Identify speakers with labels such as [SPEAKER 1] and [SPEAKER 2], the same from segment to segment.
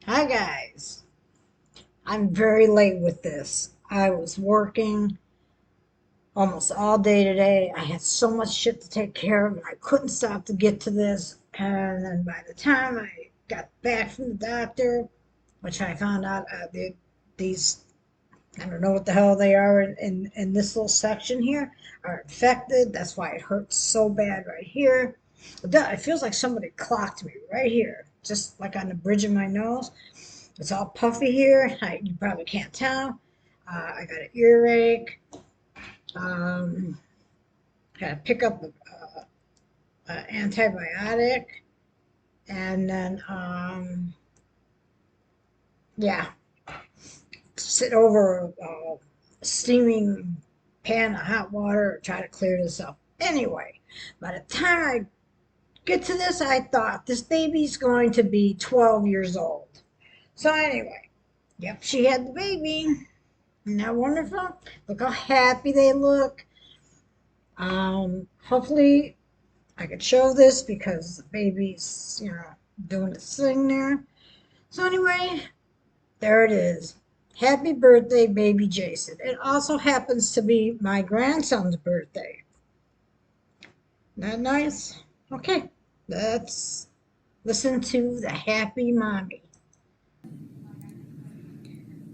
[SPEAKER 1] Hi guys. I'm very late with this. I was working almost all day today. I had so much shit to take care of and I couldn't stop to get to this. And then by the time I got back from the doctor, which I found out these, I don't know what the hell they are in this little section here, are infected. That's why it hurts so bad right here. It feels like somebody clocked me right here, just like on the bridge of my nose. It's all puffy here. You probably can't tell. I got an earache. Um, Got to pick up an antibiotic, and then yeah, sit over a steaming pan of hot water, try to clear this up. Anyway, by the time I get to this, I thought this baby's going to be 12 years old. So anyway, yep, she had the baby. Isn't that wonderful? Look how happy they look. Hopefully I could show this because the baby's, doing its thing there. So anyway, there it is. Happy birthday, baby Jason. It also happens to be my grandson's birthday. Isn't that nice? Okay, let's listen to the happy mommy.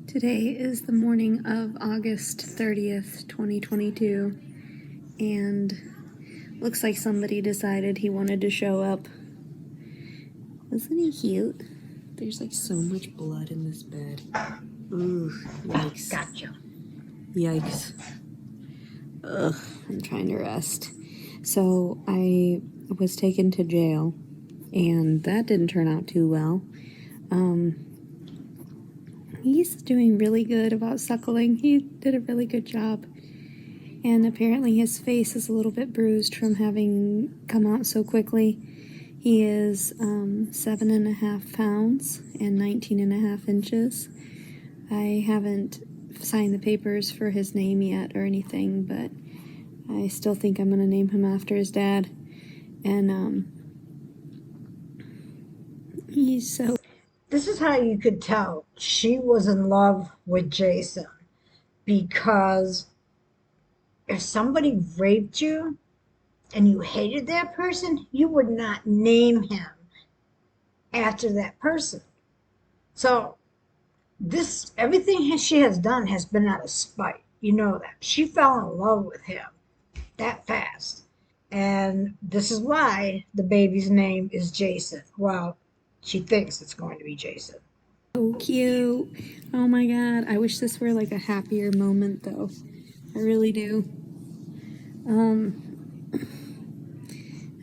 [SPEAKER 2] Today is the morning of August 30th, 2022, and looks like somebody decided he wanted to show up. Isn't he cute? There's like so much blood in this bed. Ooh, yikes.
[SPEAKER 1] Gotcha.
[SPEAKER 2] Yikes. Ugh, I'm trying to rest. So I was taken to jail, and that didn't turn out too well. He's doing really good about suckling. He did a really good job. And apparently his face is a little bit bruised from having come out so quickly. He is 7.5 pounds and 19.5 inches. I haven't signed the papers for his name yet or anything, but I still think I'm going to name him after his dad. And he's so...
[SPEAKER 1] This is how you could tell she was in love with Jason, because if somebody raped you and you hated that person, you would not name him after that person. So this everything she has done has been out of spite. You know that. She fell in love with him that fast. And this is why the baby's name is Jason. Well, she thinks it's going to be Jason.
[SPEAKER 2] so cute. Oh my god. I wish this were like a happier moment though. I really do.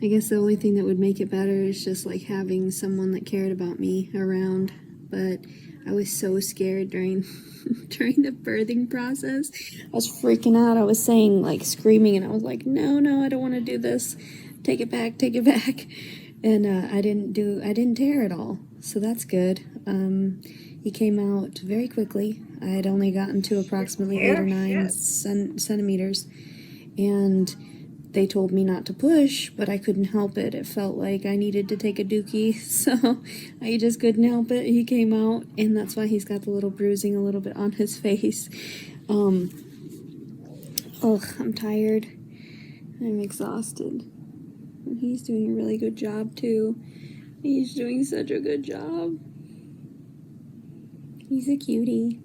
[SPEAKER 2] I guess the only thing that would make it better is just like having someone that cared about me around. But I was so scared during during the birthing process. I was freaking out. I was saying, like, screaming, and I was like, no, I don't want to do this. Take it back, take it back. And I didn't tear at all. So that's good. He came out very quickly. I had only gotten to approximately 8 or 9 centimeters. And they told me not to push, but I couldn't help it. It felt like I needed to take a dookie, so I just couldn't help it. He came out, and that's why he's got the little bruising a little bit on his face. I'm tired. I'm exhausted. And he's doing a really good job, too. He's doing such a good job. He's a cutie.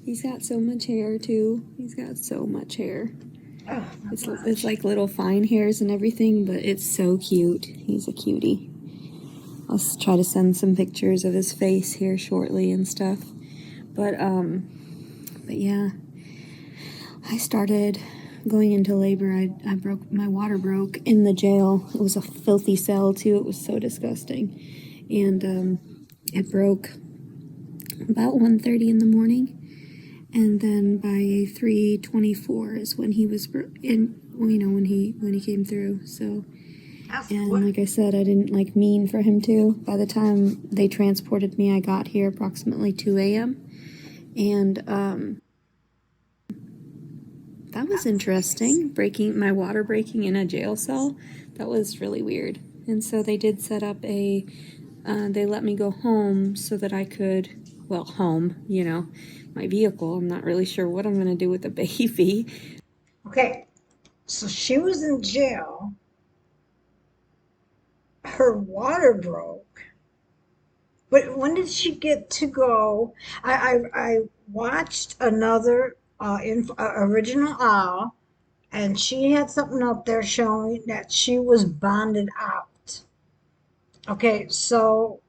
[SPEAKER 2] He's got so much hair, too. He's got so much hair.
[SPEAKER 1] Oh,
[SPEAKER 2] It's like little fine hairs and everything, but it's so cute. He's a cutie. I'll try to send some pictures of his face here shortly and stuff. But yeah, I started going into labor. I broke, my water broke in the jail. It was a filthy cell too. It was so disgusting. And it broke about 1:30 in the morning. And then by 3:24 is when he was in, when he came through. So, and like I said, I didn't mean for him to. By the time they transported me, I got here approximately 2 a.m. And that was interesting. My water breaking in a jail cell. That was really weird. And so they did set up a they let me go home so that I could, well, home, my vehicle. I'm not really sure what I'm going to do with the baby.
[SPEAKER 1] Okay, so she was in jail. Her water broke. But when did she get to go? I watched another original owl, and she had something up there showing that she was bonded out. Okay, so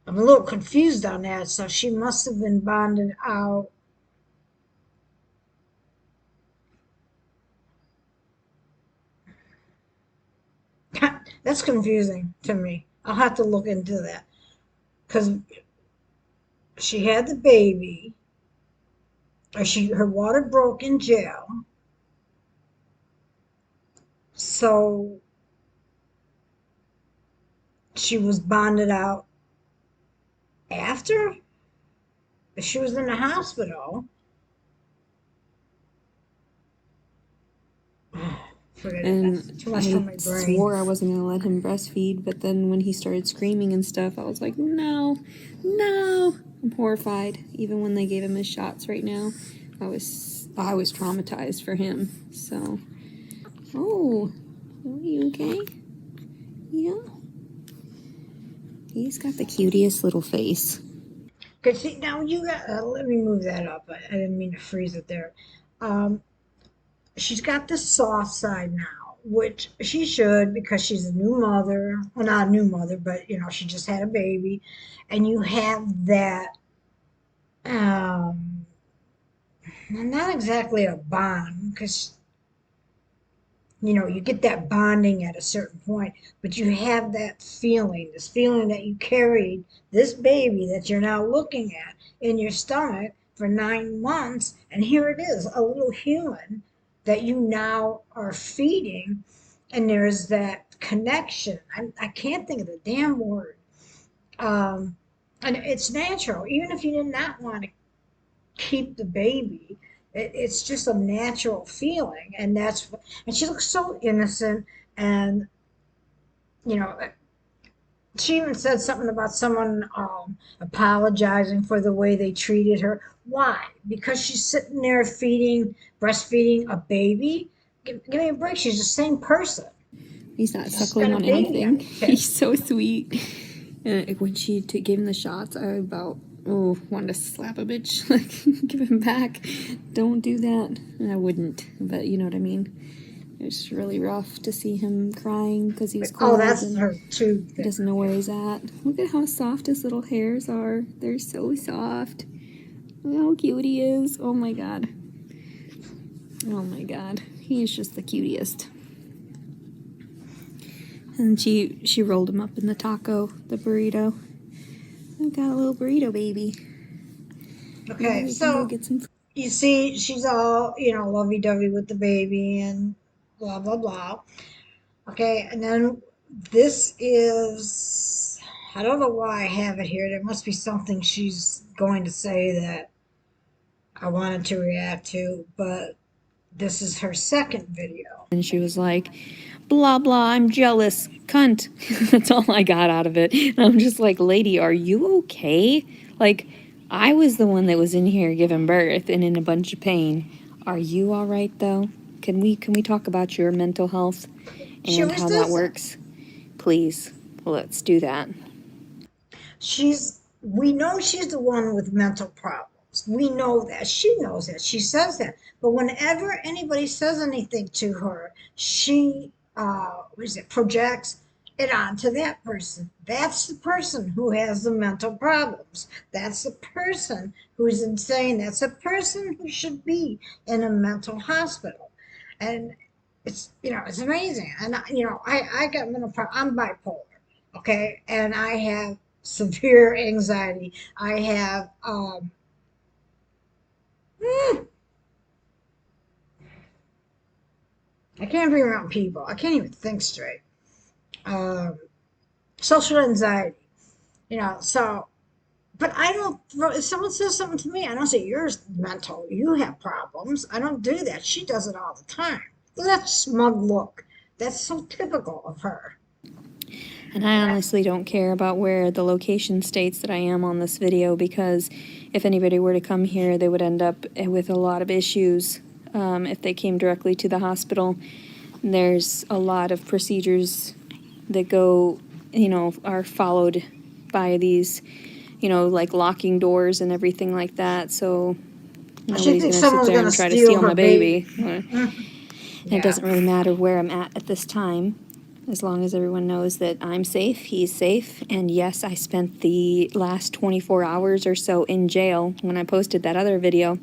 [SPEAKER 1] I'm a little confused on that. So she must have been bonded out. That's confusing to me. I'll have to look into that because she had the baby, or her water broke in jail. So she was bonded out after she was in the hospital. Forget it. That's
[SPEAKER 2] And
[SPEAKER 1] too much for
[SPEAKER 2] I
[SPEAKER 1] my brain.
[SPEAKER 2] swore I wasn't going to let him breastfeed, but then when he started screaming and stuff, I was like, no, no. I'm horrified. Even when they gave him his shots right now, I was traumatized for him. So, oh, are you okay? Yeah. He's got the cutest little face.
[SPEAKER 1] Cause see now you got. Let me move that up. I didn't mean to freeze it there. Um, she's got the soft side now, which she should because she's a new mother. Well, not a new mother, but she just had a baby, and you have that. Um, not exactly a bond because you get that bonding at a certain point, but you have that feeling, this feeling that you carried this baby that you're now looking at in your stomach for 9 months, and here it is, a little human that you now are feeding, and there's that connection. I can't think of the damn word. Um, and it's natural, even if you did not want to keep the baby. It's just a natural feeling, and she looks so innocent. And you know, she even said something about someone apologizing for the way they treated her. Why? Because she's sitting there breastfeeding a baby. Give me a break. She's the same person.
[SPEAKER 2] He's not
[SPEAKER 1] She's just got
[SPEAKER 2] suckling
[SPEAKER 1] a
[SPEAKER 2] on
[SPEAKER 1] baby on
[SPEAKER 2] anything.
[SPEAKER 1] her
[SPEAKER 2] He's
[SPEAKER 1] chest.
[SPEAKER 2] so sweet. And when she gave him the shots, I about wanted to slap a bitch, like give him back. Don't do that. And I wouldn't, but you know what I mean. It was really rough to see him crying because he was
[SPEAKER 1] Oh,
[SPEAKER 2] cold
[SPEAKER 1] that's
[SPEAKER 2] and
[SPEAKER 1] her tube
[SPEAKER 2] he
[SPEAKER 1] thing
[SPEAKER 2] doesn't
[SPEAKER 1] right
[SPEAKER 2] know where
[SPEAKER 1] there.
[SPEAKER 2] he's at. Look at how soft his little hairs are. They're so soft. Look how cute he is. Oh my god. Oh my god. He is just the cutest. And she rolled him up in the burrito. I've got a little burrito baby. Maybe
[SPEAKER 1] Okay,
[SPEAKER 2] we can go
[SPEAKER 1] so
[SPEAKER 2] get some food.
[SPEAKER 1] you see, she's all lovey-dovey with the baby and blah blah blah. Okay, and then this is, I don't know why I have it here. There must be something she's going to say that I wanted to react to, but this is her second video.
[SPEAKER 2] And she was like, blah, blah, I'm jealous. Cunt. That's all I got out of it. And I'm just like, lady, are you okay? Like, I was the one that was in here giving birth and in a bunch of pain. Are you all right though? Can we talk about your mental health
[SPEAKER 1] She
[SPEAKER 2] and
[SPEAKER 1] always
[SPEAKER 2] how that
[SPEAKER 1] does that.
[SPEAKER 2] works? Please, let's do that.
[SPEAKER 1] We know she's the one with mental problems. We know that. She knows that. She says that. But whenever anybody says anything to her, she what is it, projects it onto that person. That's the person who has the mental problems. That's the person who's insane. That's a person who should be in a mental hospital. And it's amazing. And I got mental problems. I'm bipolar, okay, and I have severe anxiety. I have I can't be around people. I can't even think straight. Um, Social anxiety, so but I don't. If someone says something to me, I don't say you're mental. You have problems. I don't do that. She does it all the time. Look at that smug look. That's so typical of her.
[SPEAKER 2] And I honestly don't care about where the location states that I am on this video, because if anybody were to come here, they would end up with a lot of issues if they came directly to the hospital. There's a lot of procedures that go, are followed by these, like locking doors and everything like that. So
[SPEAKER 1] She
[SPEAKER 2] nobody's
[SPEAKER 1] thinks
[SPEAKER 2] going to sit
[SPEAKER 1] someone's
[SPEAKER 2] there
[SPEAKER 1] gonna
[SPEAKER 2] and try to
[SPEAKER 1] steal
[SPEAKER 2] steal
[SPEAKER 1] her
[SPEAKER 2] my baby.
[SPEAKER 1] baby.
[SPEAKER 2] And it doesn't really matter where I'm at this time, as long as everyone knows that I'm safe, he's safe. And yes, I spent the last 24 hours or so in jail. When I posted that other video,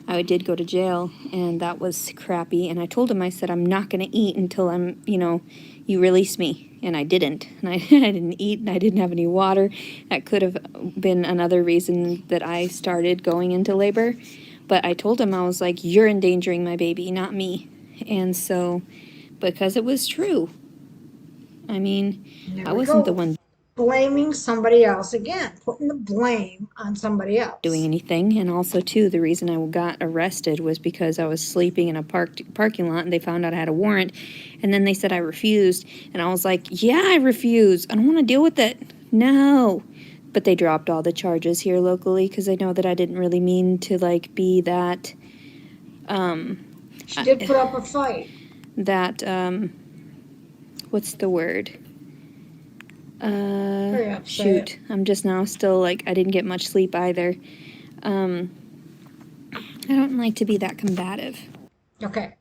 [SPEAKER 2] I did go to jail, and that was crappy. And I told him, I said, I'm not going to eat until you release me. And I didn't. And I didn't eat, and I didn't have any water. That could have been another reason that I started going into labor. But I told him, I was like, you're endangering my baby, not me. And so, because it was true. I mean,
[SPEAKER 1] There
[SPEAKER 2] I
[SPEAKER 1] we
[SPEAKER 2] wasn't the
[SPEAKER 1] go.
[SPEAKER 2] one
[SPEAKER 1] Blaming somebody else again, putting the blame on somebody
[SPEAKER 2] doing
[SPEAKER 1] else.
[SPEAKER 2] anything. And also, too, the reason I got arrested was because I was sleeping in a parking lot, and they found out I had a warrant. And then they said I refused. And I was like, yeah, I refuse. I don't want to deal with it. No. But they dropped all the charges here locally, because they know that I didn't really mean to, be that,
[SPEAKER 1] She did put up a fight.
[SPEAKER 2] that, what's the word?
[SPEAKER 1] Very upset.
[SPEAKER 2] Shoot, I'm just now still, I didn't get much sleep either. I don't like to be that combative.
[SPEAKER 1] Okay.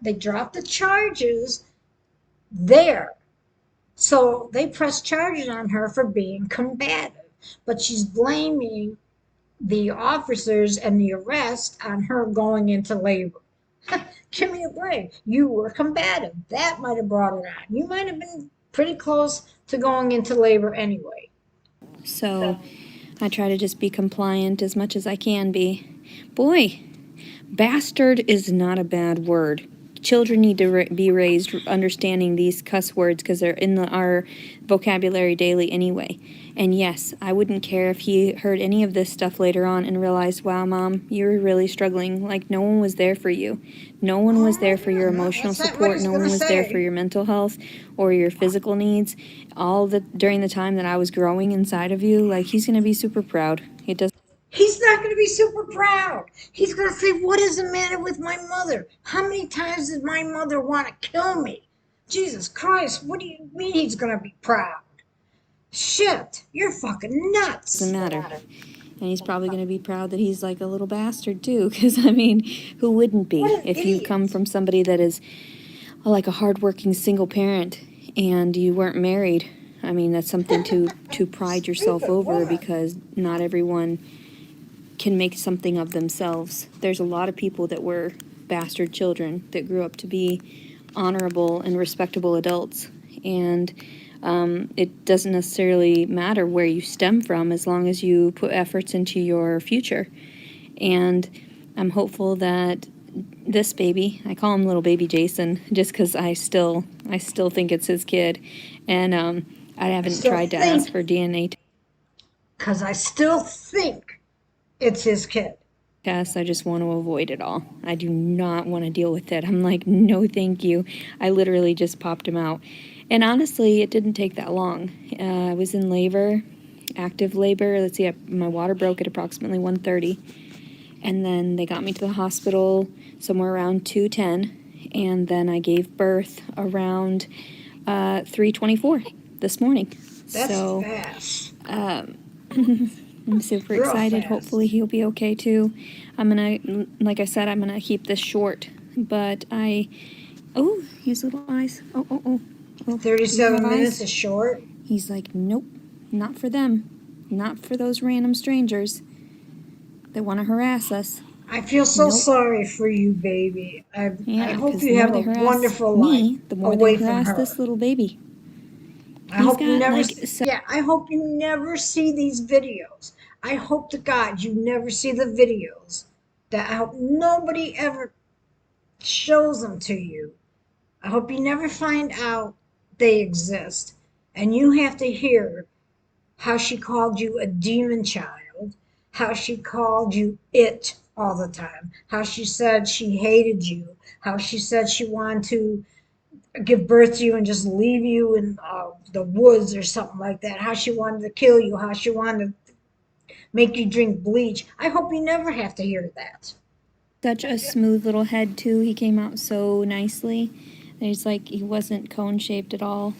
[SPEAKER 1] They dropped the charges there. So they pressed charges on her for being combative. But she's blaming the officers and the arrest on her going into labor. Give me a break. You were combative. That might have brought it on. You might have been pretty close to going into labor anyway.
[SPEAKER 2] So I try to just be compliant as much as I can be. Boy, bastard is not a bad word. Children need to be raised understanding these cuss words, because they're in our vocabulary daily anyway. And yes, I wouldn't care if he heard any of this stuff later on and realized, wow, Mom, you're really struggling. No one was there for you. No one was there for your emotional support. No one was there for your mental health or your physical needs. During the time that I was growing inside of you, he's going to be super proud. It does.
[SPEAKER 1] He's not going to be super proud. He's going to say, what is the matter with my mother? How many times did my mother want to kill me? Jesus Christ, what do you mean he's going to be proud? Shit, you're fucking nuts.
[SPEAKER 2] Doesn't matter. And he's probably going to be proud that he's a little bastard too, because I mean, who wouldn't be if you come from somebody that is a hardworking single parent and you weren't married? I mean, that's something to pride yourself over, because not everyone can make something of themselves. There's a lot of people that were bastard children that grew up to be honorable and respectable adults. And it doesn't necessarily matter where you stem from, as long as you put efforts into your future. And I'm hopeful that this baby, I call him little baby Jason, just because I still think it's his kid. And I haven't tried to ask for DNA
[SPEAKER 1] because I still think it's his kid.
[SPEAKER 2] tests. I just want to avoid it all. I do not want to deal with it. I'm like, no, thank you. I literally just popped him out. And honestly, it didn't take that long. I was in labor, active labor. Let's see, my water broke at approximately 1:30. And then they got me to the hospital somewhere around 2:10. And then I gave birth around 3:24 this morning.
[SPEAKER 1] That's
[SPEAKER 2] so
[SPEAKER 1] fast.
[SPEAKER 2] I'm super excited. Hopefully he'll be okay too. I'm gonna, like I said, I'm gonna keep this short. But his little eyes. Oh.
[SPEAKER 1] 37 minutes is short.
[SPEAKER 2] He's like, nope, not for them. Not for those random strangers that want to harass us.
[SPEAKER 1] I feel so sorry for you, baby. I hope you have a wonderful life
[SPEAKER 2] the more
[SPEAKER 1] away
[SPEAKER 2] they
[SPEAKER 1] from
[SPEAKER 2] harass
[SPEAKER 1] her.
[SPEAKER 2] this little baby.
[SPEAKER 1] I hope you never. I hope you never see these videos. I hope to God you never see the videos. That I hope nobody ever shows them to you. I hope you never find out they exist, and you have to hear how she called you a demon child, how she called you it all the time, how she said she hated you, how she said she wanted to give birth to you and just leave you in the woods or something like that. How she wanted to kill you, how she wanted to make you drink bleach. I hope you never have to hear that.
[SPEAKER 2] Such a smooth little head, too. He came out so nicely. And he's like, he wasn't cone shaped at all.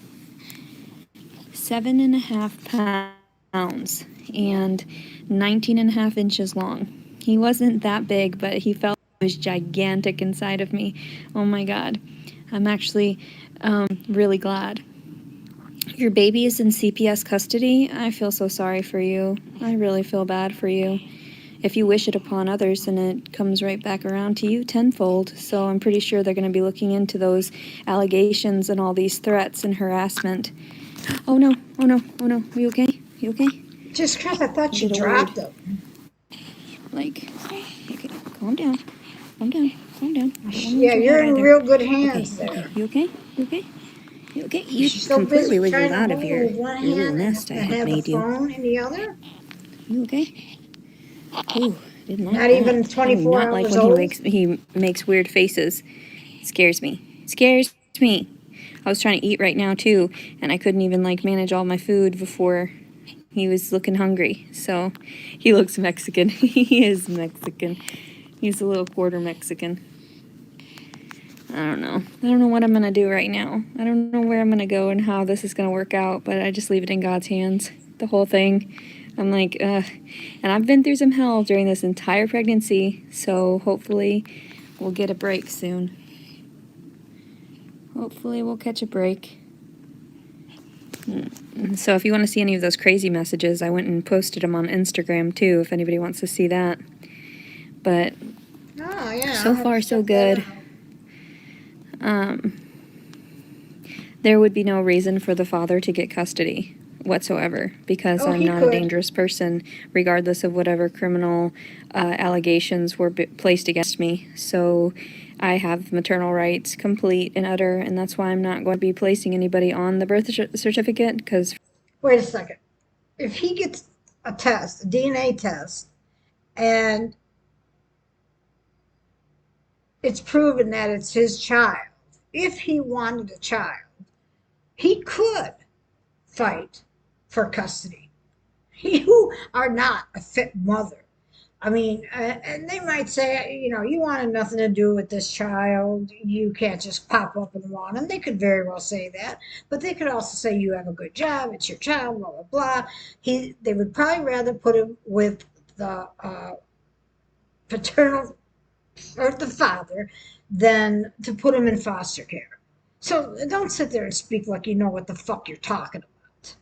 [SPEAKER 2] 7.5 pounds and 19.5 inches long. He wasn't that big, but he felt he was gigantic inside of me. Oh my God. I'm actually really glad. Your baby is in CPS custody. I feel so sorry for you. I really feel bad for you. If you wish it upon others, then it comes right back around to you tenfold. So I'm pretty sure they're going to be looking into those allegations and all these threats and harassment. Oh no, oh no, oh no. Are you okay? You okay?
[SPEAKER 1] Just because I thought
[SPEAKER 2] I
[SPEAKER 1] she
[SPEAKER 2] did a weird,
[SPEAKER 1] dropped them.
[SPEAKER 2] like, okay, calm down, calm down, calm down. Don't want to lose
[SPEAKER 1] Yeah,
[SPEAKER 2] your head
[SPEAKER 1] you're in
[SPEAKER 2] either.
[SPEAKER 1] real good
[SPEAKER 2] Okay,
[SPEAKER 1] hands
[SPEAKER 2] okay.
[SPEAKER 1] there.
[SPEAKER 2] You okay? You okay? You okay? You
[SPEAKER 1] She's so
[SPEAKER 2] completely
[SPEAKER 1] busy
[SPEAKER 2] wiggled
[SPEAKER 1] trying to
[SPEAKER 2] out of
[SPEAKER 1] move one
[SPEAKER 2] your little
[SPEAKER 1] hand
[SPEAKER 2] nest I
[SPEAKER 1] and
[SPEAKER 2] had
[SPEAKER 1] have the
[SPEAKER 2] made you.
[SPEAKER 1] phone in the other.
[SPEAKER 2] You okay? Ooh, didn't like
[SPEAKER 1] Not
[SPEAKER 2] that.
[SPEAKER 1] even
[SPEAKER 2] I do
[SPEAKER 1] 24
[SPEAKER 2] not like
[SPEAKER 1] hours
[SPEAKER 2] when
[SPEAKER 1] old.
[SPEAKER 2] he makes weird faces. It scares me. It scares me. I was trying to eat right now too, and I couldn't even like manage all my food before he was looking hungry. So he looks Mexican. He is Mexican. He's a little quarter Mexican. I don't know. I don't know what I'm gonna do right now. I don't know where I'm gonna go and how this is gonna work out, but I just leave it in God's hands. The whole thing. I'm like, ugh. And I've been through some hell during this entire pregnancy, so hopefully we'll get a break soon. Hopefully we'll catch a break. So if you want to see any of those crazy messages, I went and posted them on Instagram too, if anybody wants to see that. But
[SPEAKER 1] Oh, yeah, I'll
[SPEAKER 2] so
[SPEAKER 1] have to
[SPEAKER 2] far so
[SPEAKER 1] check that
[SPEAKER 2] good.
[SPEAKER 1] out.
[SPEAKER 2] There would be no reason for the father to get custody whatsoever because
[SPEAKER 1] Oh,
[SPEAKER 2] I'm
[SPEAKER 1] he
[SPEAKER 2] not a
[SPEAKER 1] could.
[SPEAKER 2] dangerous person, regardless of whatever criminal allegations were placed against me. So I have maternal rights complete and utter, and that's why I'm not going to be placing anybody on the birth certificate because.
[SPEAKER 1] Wait a second. If he gets a test, a DNA test, and it's proven that it's his child, if he wanted a child, he could fight for custody. You are not a fit mother. I mean, and they might say, you wanted nothing to do with this child. You can't just pop up and want him. They could very well say that, but they could also say you have a good job. It's your child. Blah blah blah. They would probably rather put him with the paternal or the father than to put him in foster care. So don't sit there and speak like you know what the fuck you're talking about.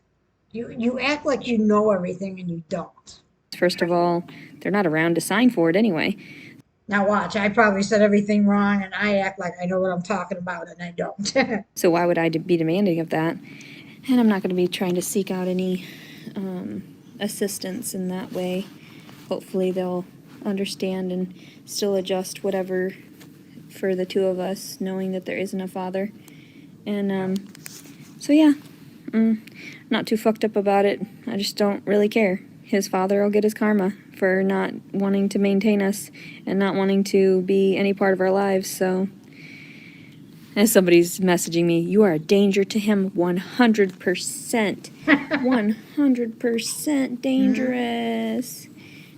[SPEAKER 1] You act like you know everything and you don't.
[SPEAKER 2] First of all, they're not around to sign for it anyway.
[SPEAKER 1] Now watch, I probably said everything wrong and I act like I know what I'm talking about and I don't.
[SPEAKER 2] So why would I be demanding of that? And I'm not going to be trying to seek out any assistance in that way. Hopefully they'll understand and still adjust whatever for the two of us, knowing that there isn't a father. And so yeah, not too fucked up about it. I just don't really care. His father will get his karma for not wanting to maintain us and not wanting to be any part of our lives. So as somebody's messaging me, you are a danger to him 100%. 100% dangerous.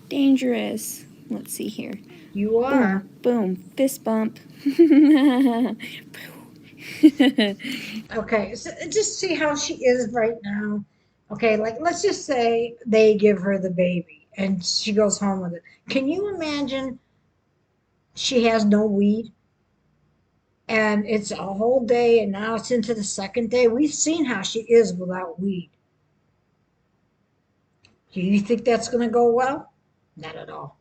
[SPEAKER 2] Dangerous. Let's see here.
[SPEAKER 1] You are.
[SPEAKER 2] Boom, boom, fist bump.
[SPEAKER 1] Okay, so just see how she is right now. Okay, like let's just say they give her the baby and she goes home with it. Can you imagine she has no weed and it's a whole day and now it's into the second day? We've seen how she is without weed. Do you think that's going to go well? Not at all.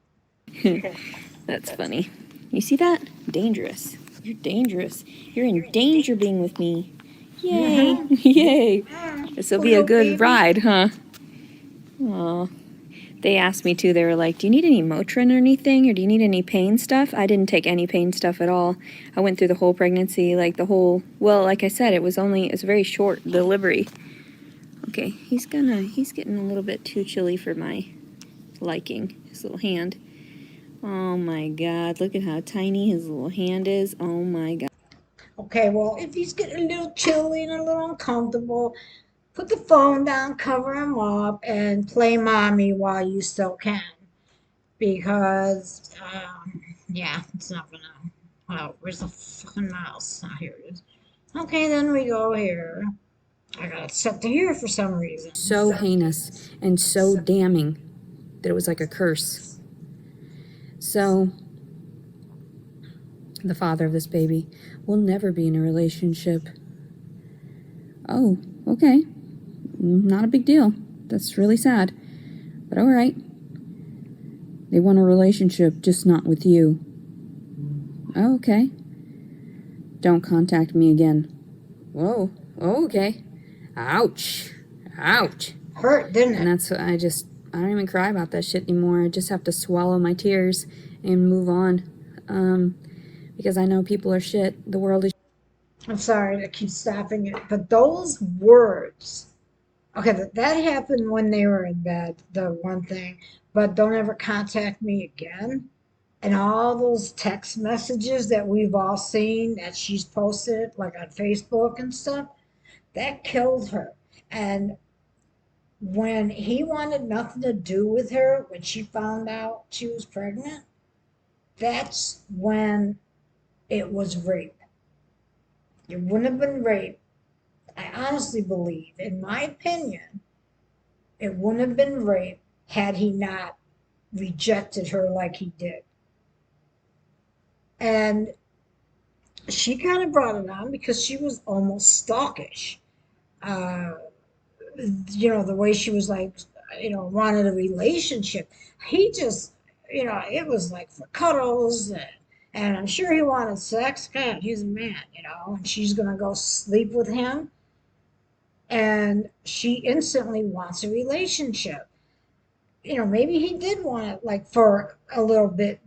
[SPEAKER 2] That's funny. You see that? Dangerous. You're dangerous. You're in danger being with me. Yay.
[SPEAKER 1] Mm-hmm.
[SPEAKER 2] Yay. This will
[SPEAKER 1] Poor
[SPEAKER 2] be a
[SPEAKER 1] little
[SPEAKER 2] good
[SPEAKER 1] baby.
[SPEAKER 2] ride, huh? Aw. They asked me too, they were like, do you need any Motrin or anything? Or do you need any pain stuff? I didn't take any pain stuff at all. I went through the whole pregnancy, well, like I said, it's a very short delivery. Okay, he's getting a little bit too chilly for my liking, his little hand. Oh my God, look at how tiny his little hand is. Oh my God.
[SPEAKER 1] Okay, well, if he's getting a little chilly and a little uncomfortable, put the phone down, cover him up, and play mommy while you still can. Because, yeah, it's not gonna. Oh, where's the fucking mouse? Oh, here it is. Okay, then we go here. I got it set to here for some reason.
[SPEAKER 2] So heinous and so damning that it was like a curse. So, the father of this baby will never be in a relationship. Oh, okay. Not a big deal. That's really sad. But alright. They want a relationship, just not with you. Oh, okay. Don't contact me again. Whoa. Oh, okay. Ouch. Ouch.
[SPEAKER 1] Hurt, didn't it?
[SPEAKER 2] And that's what I don't even cry about that shit anymore. I just have to swallow my tears and move on. Because I know people are shit. The world is.
[SPEAKER 1] I'm sorry to keep stopping it, but those words. Okay, that happened when they were in bed, the one thing, but don't ever contact me again. And all those text messages that we've all seen that she's posted, like on Facebook and stuff, that killed her. And when he wanted nothing to do with her, when she found out she was pregnant, that's when it was rape. It wouldn't have been rape. I honestly believe, in my opinion, it wouldn't have been rape had he not rejected her like he did. And she kind of brought it on because she was almost stalkish. Uh, the way she was like, wanted a relationship. He just, it was like for cuddles, and I'm sure he wanted sex. God, he's a man, and she's going to go sleep with him. And she instantly wants a relationship. Maybe he did want it like for a little bit,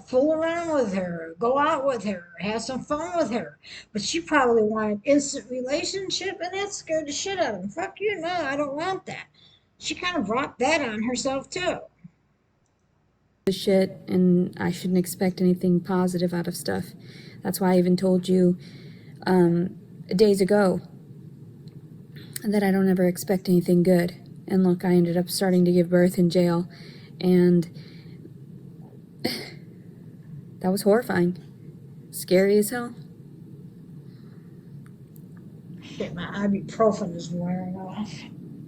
[SPEAKER 1] fool around with her, go out with her, have some fun with her. But she probably wanted instant relationship, and that scared the shit out of him. Fuck you, no, I don't want that. She kind of brought that on herself too.
[SPEAKER 2] Shit, and I shouldn't expect anything positive out of stuff. That's why I even told you days ago that I don't ever expect anything good. And look, I ended up starting to give birth in jail, and that was horrifying. Scary as hell.
[SPEAKER 1] Shit, my ibuprofen is wearing off.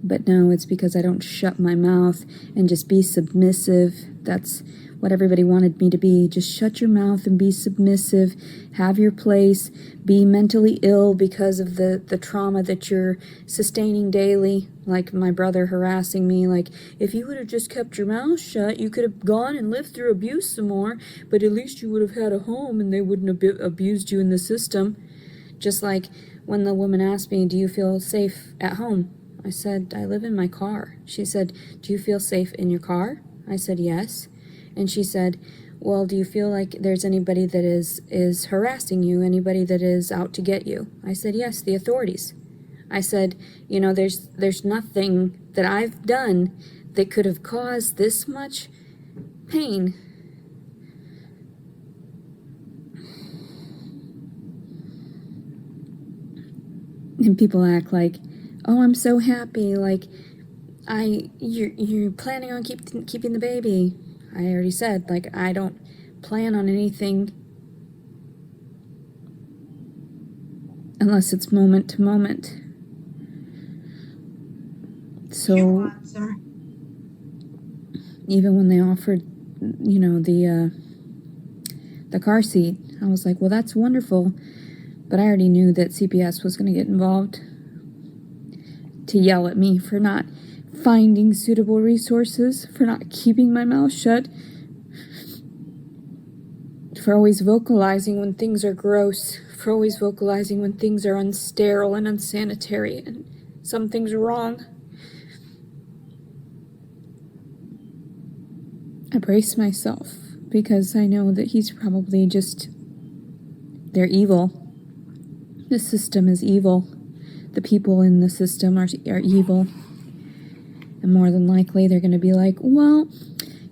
[SPEAKER 2] But no, it's because I don't shut my mouth and just be submissive. That's what everybody wanted me to be. Just shut your mouth and be submissive. Have your place. Be mentally ill because of the trauma that you're sustaining daily. Like my brother harassing me. Like, if you would have just kept your mouth shut, you could have gone and lived through abuse some more. But at least you would have had a home and they wouldn't have abused you in the system. Just like when the woman asked me, do you feel safe at home? I said, I live in my car. She said, do you feel safe in your car? I said, yes. And she said, well, do you feel like there's anybody that is harassing you, anybody that is out to get you? I said, yes, the authorities. I said, there's nothing that I've done that could have caused this much pain. And people act like, oh, I'm so happy, like, you're planning on keeping the baby. I already said, like, I don't plan on anything unless it's moment to moment. So, even when they offered, the car seat, I was like, well, that's wonderful, but I already knew that CPS was going to get involved to yell at me for not finding suitable resources, for not keeping my mouth shut, for always vocalizing when things are gross, for always vocalizing when things are unsterile and unsanitary and something's wrong. I brace myself because I know that he's probably they're evil. The system is evil. The people in the system are evil. And more than likely, they're going to be like, well,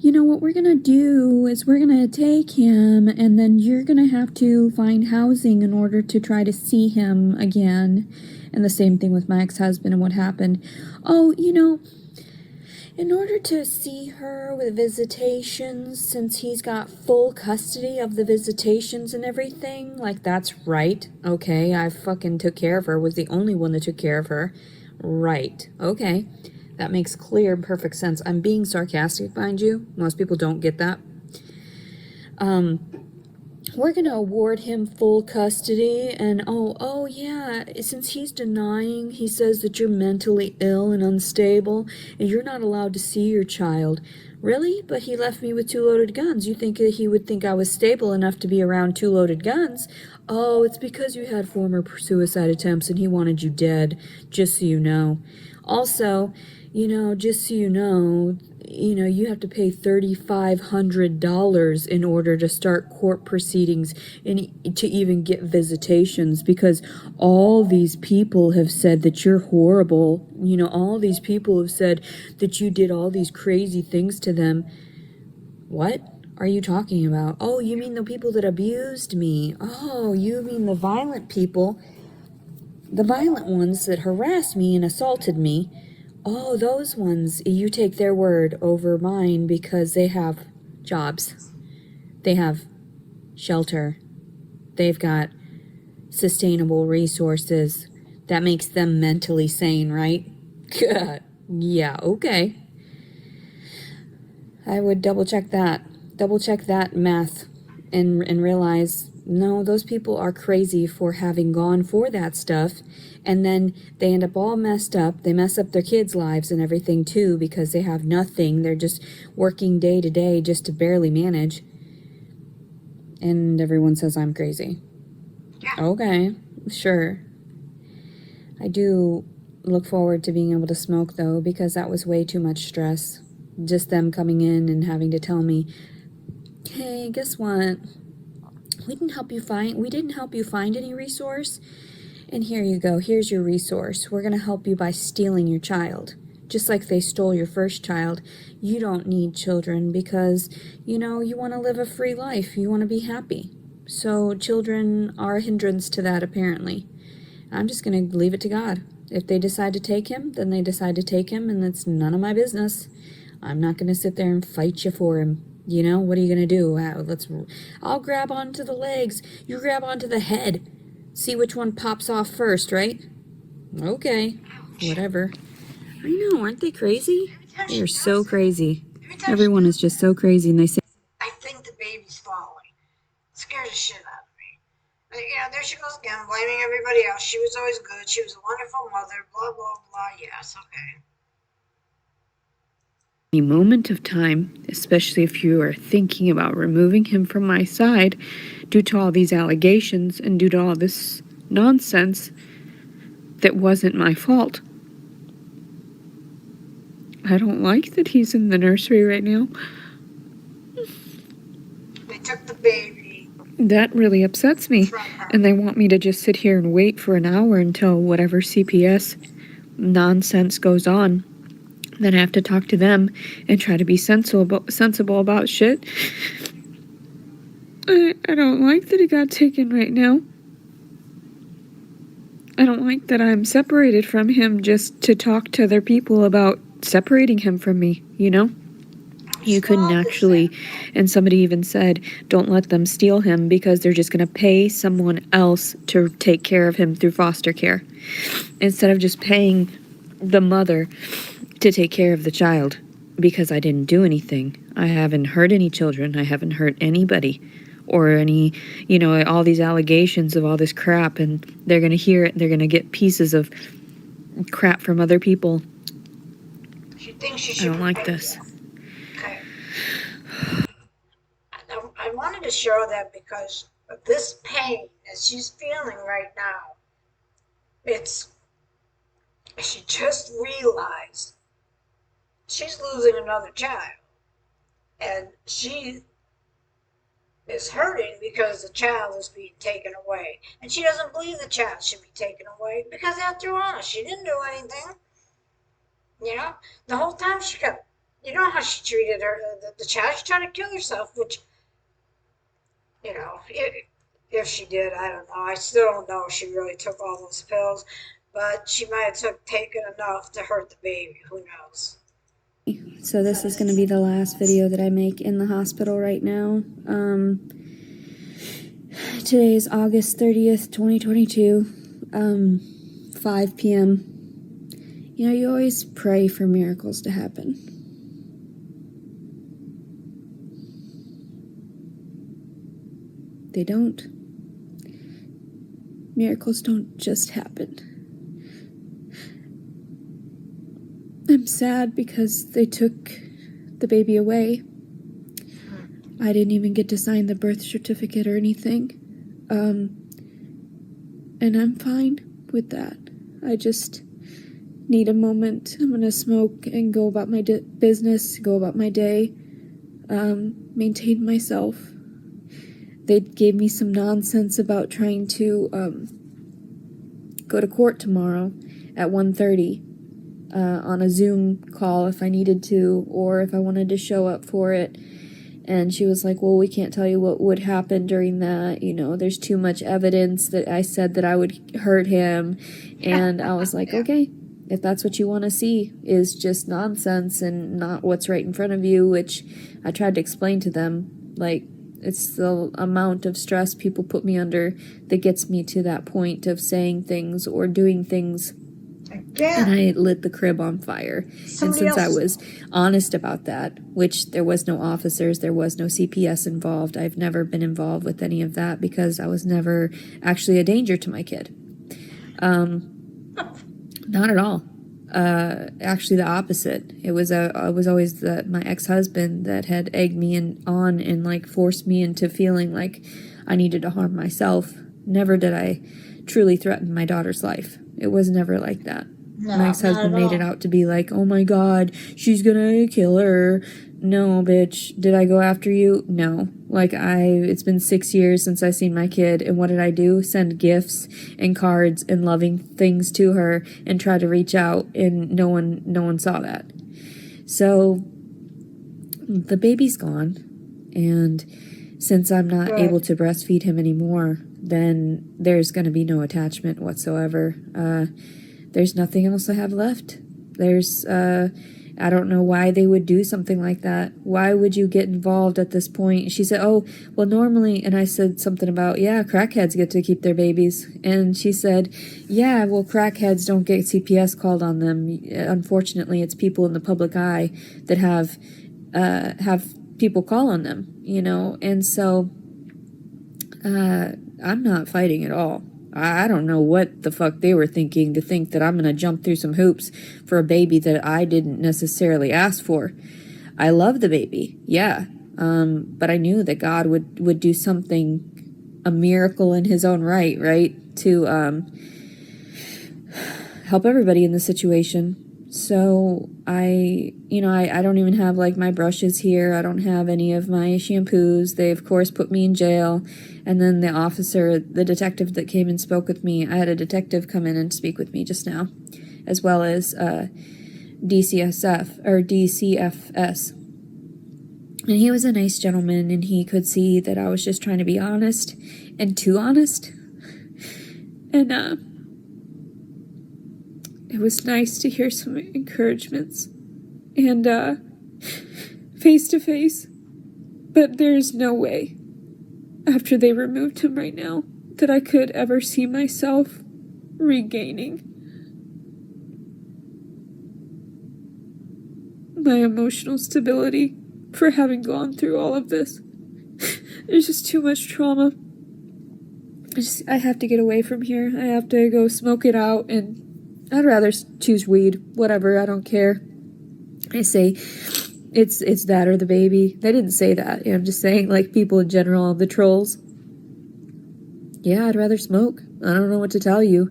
[SPEAKER 2] you know, what we're gonna do is we're gonna take him, and then you're gonna have to find housing in order to try to see him again. And the same thing with my ex-husband and what happened. Oh, you know, in order to see her with visitations, since he's got full custody of the visitations and everything, like, that's right. Okay, I fucking took care of her, was the only one that took care of her. Right. Okay. That makes clear, perfect sense. I'm being sarcastic, mind you. Most people don't get that. We're gonna award him full custody, and oh yeah, since he's denying, he says that you're mentally ill and unstable, and you're not allowed to see your child. Really? But he left me with 2 loaded guns. You think that he would think I was stable enough to be around 2 loaded guns? Oh, it's because you had former suicide attempts and he wanted you dead, just so you know. Also, you know, just so you know, you have to pay $3,500 in order to start court proceedings and to even get visitations, because all these people have said that you're horrible. You know, all these people have said that you did all these crazy things to them. What are you talking about? Oh, you mean the people that abused me? Oh, you mean the violent people, the violent ones that harassed me and assaulted me. Oh, those ones, you take their word over mine because they have jobs. They have shelter. They've got sustainable resources. That makes them mentally sane, right? Yeah, okay. I would double check that. Double check that math and realize, no, those people are crazy for having gone for that stuff, and then they end up all messed up. They mess up their kids' lives and everything too, because they have nothing. They're just working day to day just to barely manage. And everyone says I'm crazy.
[SPEAKER 1] Yeah.
[SPEAKER 2] Okay, sure. I do look forward to being able to smoke, though, because that was way too much stress. Just them coming in and having to tell me, hey, guess what? We didn't help you find any resource. And here you go. Here's your resource. We're going to help you by stealing your child. Just like they stole your first child. You don't need children because, you know, you want to live a free life. You want to be happy. So children are a hindrance to that, apparently. I'm just going to leave it to God. If they decide to take him, then they decide to take him, and it's none of my business. I'm not going to sit there and fight you for him. You know, what are you going to do? I'll grab onto the legs. You grab onto the head. See which one pops off first, right? Okay, whatever. I know, aren't they crazy? They are so crazy. Everyone is just so crazy, and they say,
[SPEAKER 1] I think the baby's falling. It scares the shit out of me. But yeah, there she goes again, blaming everybody else. She was always good. She was a wonderful mother. Blah blah blah. Yes, okay.
[SPEAKER 2] any moment of time, especially if you are thinking about removing him from my side due to all these allegations and due to all this nonsense that wasn't my fault. I don't like that he's in the nursery right now.
[SPEAKER 1] They took the baby
[SPEAKER 2] That really upsets me.
[SPEAKER 1] from her.
[SPEAKER 2] And they want me to just sit here and wait for an hour until whatever CPS nonsense goes on. Then I have to talk to them and try to be sensible about shit. I don't like that he got taken right now. I don't like that I'm separated from him just to talk to other people about separating him from me, you know? You couldn't actually, and somebody even said, don't let them steal him because they're just going to pay someone else to take care of him through foster care instead of just paying the mother to take care of the child, because I didn't do anything. I haven't hurt any children. I haven't hurt anybody or any, you know, all these allegations of all this crap, and they're going to hear it and they're going to get pieces of crap from other people.
[SPEAKER 1] She thinks she
[SPEAKER 2] I
[SPEAKER 1] should
[SPEAKER 2] don't like
[SPEAKER 1] protect
[SPEAKER 2] this.
[SPEAKER 1] you. Okay. I wanted to show that because of this pain that she's feeling right now. It's, she just realized she's losing another child. And she is hurting because the child is being taken away. And she doesn't believe the child should be taken away because after all, she didn't do anything. You know, the whole time she kept You know how she treated her, the child. She tried to kill herself, which, if she did, I don't know. I still don't know if she really took all those pills, but she might have taken enough to hurt the baby. Who knows?
[SPEAKER 2] So this is going to be the last video that I make in the hospital right now. Today is August 30th, 2022, 5 p.m. You know, you always pray for miracles to happen. They don't. Miracles don't just happen. I'm sad because they took the baby away. I didn't even get to sign the birth certificate or anything. And I'm fine with that. I just need a moment. I'm gonna smoke and go about my business, go about my day, maintain myself. They gave me some nonsense about trying to go to court tomorrow at 1:30 on a Zoom call if I needed to, or if I wanted to show up for it. And she was like, well, we can't tell you what would happen during that. You know, there's too much evidence that I said that I would hurt him. And I was like, okay, if that's what you want to see is just nonsense and not what's right in front of you, which I tried to explain to them. Like, it's the amount of stress people put me under that gets me to that point of saying things or doing things.
[SPEAKER 1] Again,
[SPEAKER 2] and I lit the crib on fire. And since I was honest about that, which there was no officers, there was no CPS involved, I've never been involved with any of that because I was never actually a danger to my kid. Not at all. Actually, the opposite. It was always my ex-husband that had egged me on and like forced me into feeling like I needed to harm myself. Never did I truly threaten my daughter's life. It was never like that.
[SPEAKER 1] no,
[SPEAKER 2] My ex-husband made it
[SPEAKER 1] all.
[SPEAKER 2] out to be like, oh my God, she's gonna kill her. No, bitch. Did I go after you? No. Like, it's been 6 years since I seen my kid, and what did I do? Send gifts and cards and loving things to her and try to reach out, and no one saw that. So, the baby's gone, and since I'm not able to breastfeed him anymore, then there's going to be no attachment whatsoever. There's nothing else I have left. I don't know why they would do something like that. Why would you get involved at this point? She said, oh, well, normally, and I said something about, yeah, crackheads get to keep their babies. And she said, yeah, well, crackheads don't get CPS called on them. Unfortunately, it's people in the public eye that have people call on them, you know? And so, I'm not fighting at all. I don't know what the fuck they were thinking to think that I'm going to jump through some hoops for a baby that I didn't necessarily ask for. I love the baby, yeah. But I knew that God would do something, a miracle in his own right, to help everybody in the situation. So I don't even have like my brushes here. I don't have any of my shampoos. They of course put me in jail. And then the detective that came and spoke with me, I had a detective come in and speak with me just now, as well as DCFS. And he was a nice gentleman, and he could see that I was just trying to be honest and too honest. And it was nice to hear some encouragements and face to face. But there's no way, after they removed him right now, that I could ever see myself regaining my emotional stability for having gone through all of this. There's just too much trauma. I have to get away from here. I have to go smoke it out, and I'd rather choose weed. Whatever, I don't care. I say it's that or the baby. They didn't say that. I'm just saying, like, people in general, the trolls. Yeah, I'd rather smoke. I don't know what to tell you.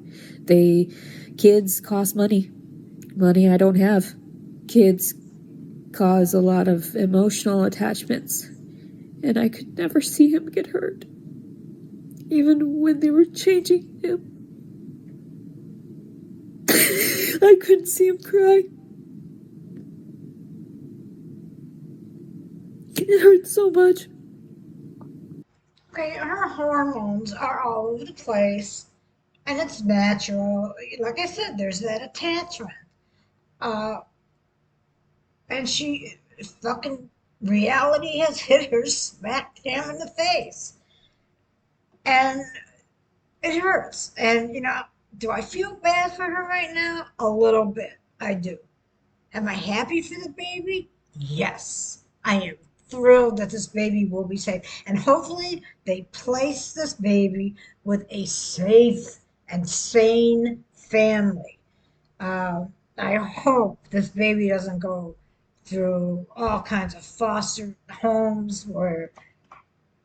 [SPEAKER 2] Kids cost money. Money I don't have. Kids cause a lot of emotional attachments. And I could never see him get hurt. Even when they were changing him. I couldn't see him cry. It hurts so much.
[SPEAKER 1] Okay, her hormones are all over the place, and it's natural. Like I said, there's that attachment. Uh, and she fucking reality has hit her smack damn in the face. And it hurts. And, do I feel bad for her right now? A little bit. I do. Am I happy for the baby? Yes. I am thrilled that this baby will be safe. And hopefully, they place this baby with a safe and sane family. I hope this baby doesn't go through all kinds of foster homes where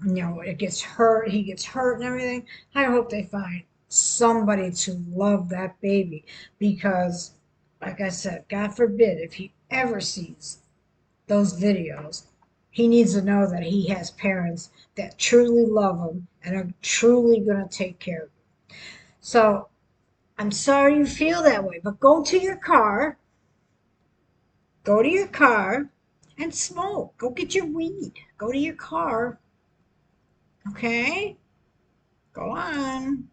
[SPEAKER 1] it gets hurt, he gets hurt and everything. I hope they find somebody to love that baby because, like I said, God forbid if he ever sees those videos, he needs to know that he has parents that truly love him and are truly going to take care of him. So I'm sorry you feel that way, but go to your car and smoke. Go get your weed. Go to your car. Okay? Go on.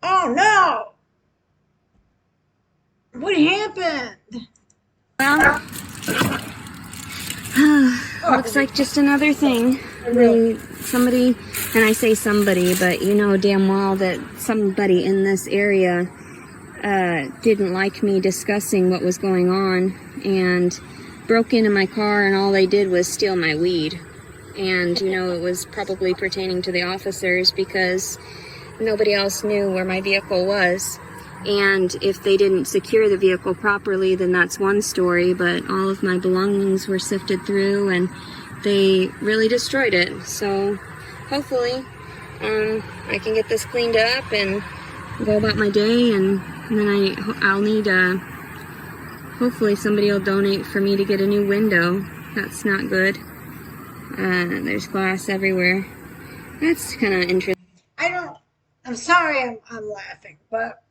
[SPEAKER 1] Oh no! What happened?
[SPEAKER 2] Well,
[SPEAKER 1] Oh,
[SPEAKER 2] looks like just another thing.
[SPEAKER 1] really?
[SPEAKER 2] Somebody, and I say somebody, but you know damn well that somebody in this area didn't like me discussing what was going on and broke into my car, and all they did was steal my weed. And it was probably pertaining to the officers because nobody else knew where my vehicle was. And if they didn't secure the vehicle properly, then that's one story, but all of my belongings were sifted through and they really destroyed it. So hopefully I can get this cleaned up and go about my day, and then I'll need hopefully somebody will donate for me to get a new window. That's not good. There's glass everywhere. That's kind of interesting.
[SPEAKER 1] I'm sorry I'm laughing, but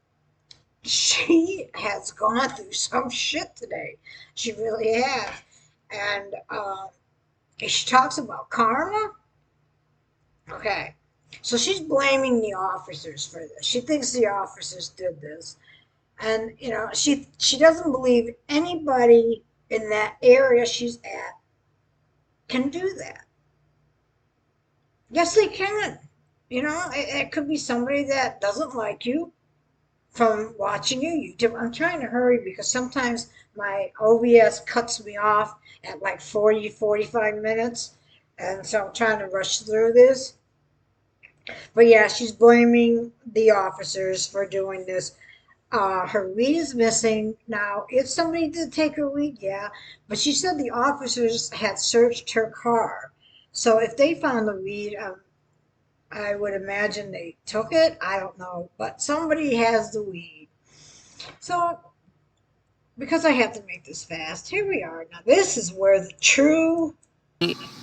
[SPEAKER 1] she has gone through some shit today. She really has. And she talks about karma. Okay. So she's blaming the officers for this. She thinks the officers did this. And, she doesn't believe anybody in that area she's at can do that. Yes, they can. It could be somebody that doesn't like you from watching YouTube. I'm trying to hurry because sometimes my OBS cuts me off at like 40, 45 minutes. And so I'm trying to rush through this. But yeah, she's blaming the officers for doing this. Her weed is missing. Now, if somebody did take her weed, yeah. But she said the officers had searched her car. So if they found the weed, I would imagine they took it. I don't know. But somebody has the weed. So, because I have to make this fast, here we are. Now, this is where the true.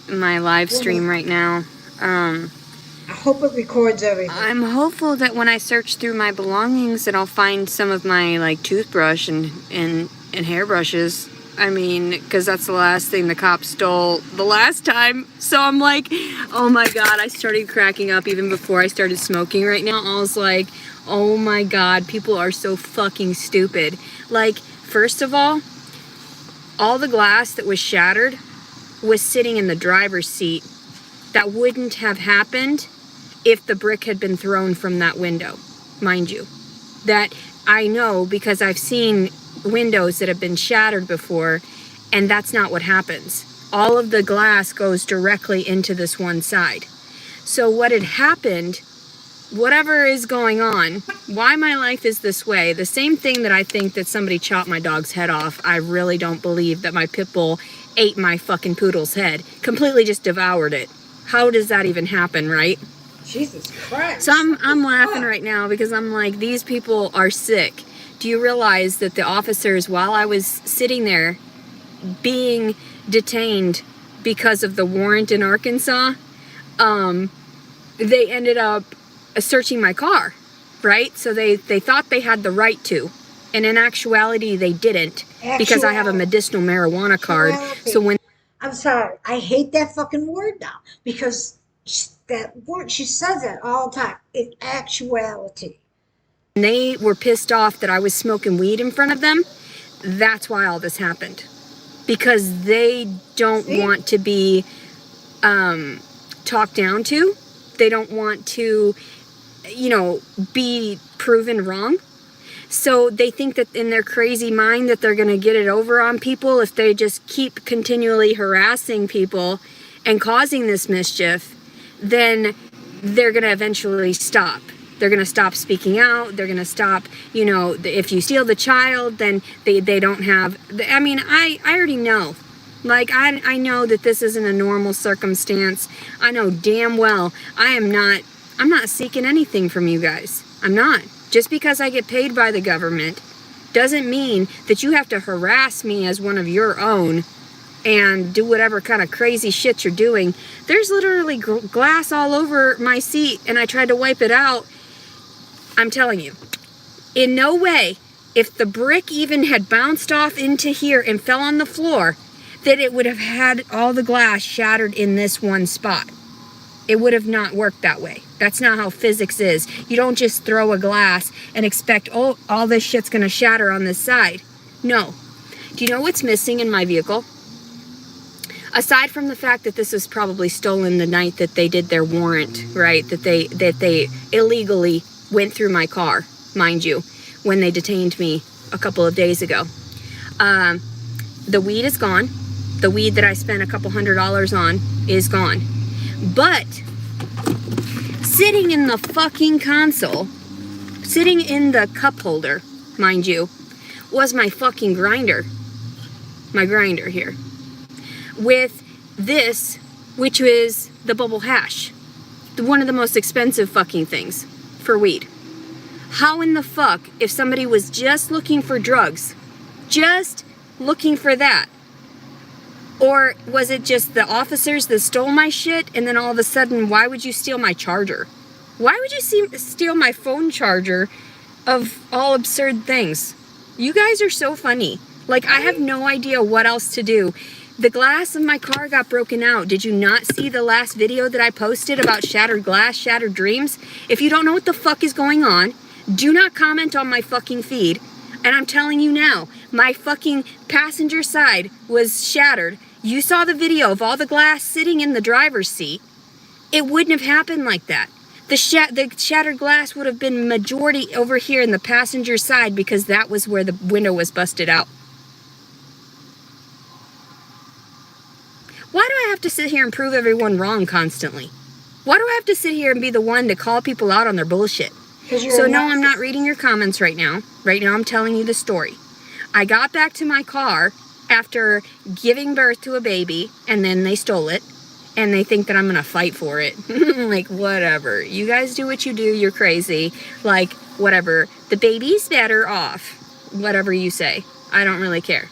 [SPEAKER 2] My live stream right now.
[SPEAKER 1] I hope it records everything.
[SPEAKER 2] I'm hopeful that when I search through my belongings that I'll find some of my like toothbrush and hairbrushes. I mean, because that's the last thing the cops stole the last time. So I'm like, oh my God, I started cracking up even before I started smoking right now. I was like, oh my God, people are so fucking stupid. Like, first of all the glass that was shattered was sitting in the driver's seat. That wouldn't have happened if the brick had been thrown from that window, mind you. That I know because I've seen windows that have been shattered before, and that's not what happens. All of the glass goes directly into this one side. So what had happened, whatever is going on, why my life is this way, the same thing that I think that somebody chopped my dog's head off, I really don't believe that my pit bull ate my fucking poodle's head, completely just devoured it. How does that even happen, right?
[SPEAKER 1] Jesus Christ.
[SPEAKER 2] So I'm laughing right now because I'm like, these people are sick. Do you realize that the officers, while I was sitting there being detained because of the warrant in Arkansas, they ended up searching my car, right? So they thought they had the right to. And in actuality, they didn't, because I have a medicinal marijuana card. So when
[SPEAKER 1] I'm sorry, I hate that fucking word now because that word, she says that all the time. In actuality.
[SPEAKER 2] they were pissed off that I was smoking weed in front of them, that's why all this happened. Because they don't
[SPEAKER 1] See?
[SPEAKER 2] want to be talked down to. They don't want to, be proven wrong. So they think that in their crazy mind that they're going to get it over on people if they just keep continually harassing people and causing this mischief, then they're going to eventually stop. They're going to stop speaking out. They're going to stop, if you steal the child, then they don't have, I mean, I already know. Like, I know that this isn't a normal circumstance. I know damn well I'm not seeking anything from you guys. I'm not. Just because I get paid by the government doesn't mean that you have to harass me as one of your own and do whatever kind of crazy shit you're doing. There's literally glass all over my seat, and I tried to wipe it out. I'm telling you, in no way, if the brick even had bounced off into here and fell on the floor, that it would have had all the glass shattered in this one spot. It would have not worked that way. That's not how physics is. You don't just throw a glass and expect, oh, all this shit's gonna shatter on this side. No. Do you know what's missing in my vehicle? Aside from the fact that this was probably stolen the night that they did their warrant, right? That they illegally went through my car, mind you, when they detained me a couple of days ago. The weed is gone. The weed that I spent a couple $100s on is gone. But sitting in the fucking console, sitting in the cup holder, mind you, was my fucking grinder. My grinder here. With this, which is the bubble hash. One of the most expensive fucking things for weed. How in the fuck, if somebody was just looking for drugs, just looking for that, or was it just the officers that stole my shit, and then all of a sudden, why would you steal my charger? Why would you steal my phone charger of all absurd things? You guys are so funny. Like, I have no idea what else to do. The glass of my car got broken out. Did you not see the last video that I posted about shattered glass, shattered dreams? If you don't know what the fuck is going on, do not comment on my fucking feed. And I'm telling you now, my fucking passenger side was shattered. You saw the video of all the glass sitting in the driver's seat. It wouldn't have happened like that. The shattered glass would have been majority over here in the passenger side because that was where the window was busted out. Why do I have to sit here and prove everyone wrong constantly? Why do I have to sit here and be the one to call people out on their bullshit? So no, I'm not reading your comments right now. Right now I'm telling you the story. I got back to my car after giving birth to a baby, and then they stole it, and they think that I'm gonna fight for it. Like, whatever. You guys do what you do, you're crazy. Like, whatever. The baby's better off. Whatever you say. I don't really care.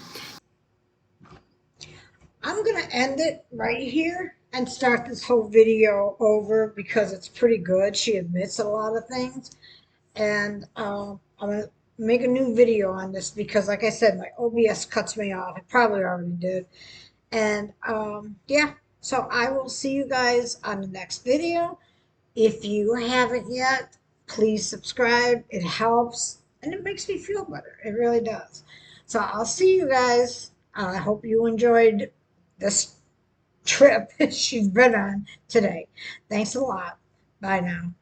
[SPEAKER 1] I'm going to end it right here and start this whole video over because it's pretty good. She admits a lot of things. And I'm going to make a new video on this because, like I said, my OBS cuts me off. It probably already did. And yeah, so I will see you guys on the next video. If you haven't yet, please subscribe. It helps and it makes me feel better. It really does. So I'll see you guys. I hope you enjoyed this trip she's been on today. Thanks a lot. Bye now.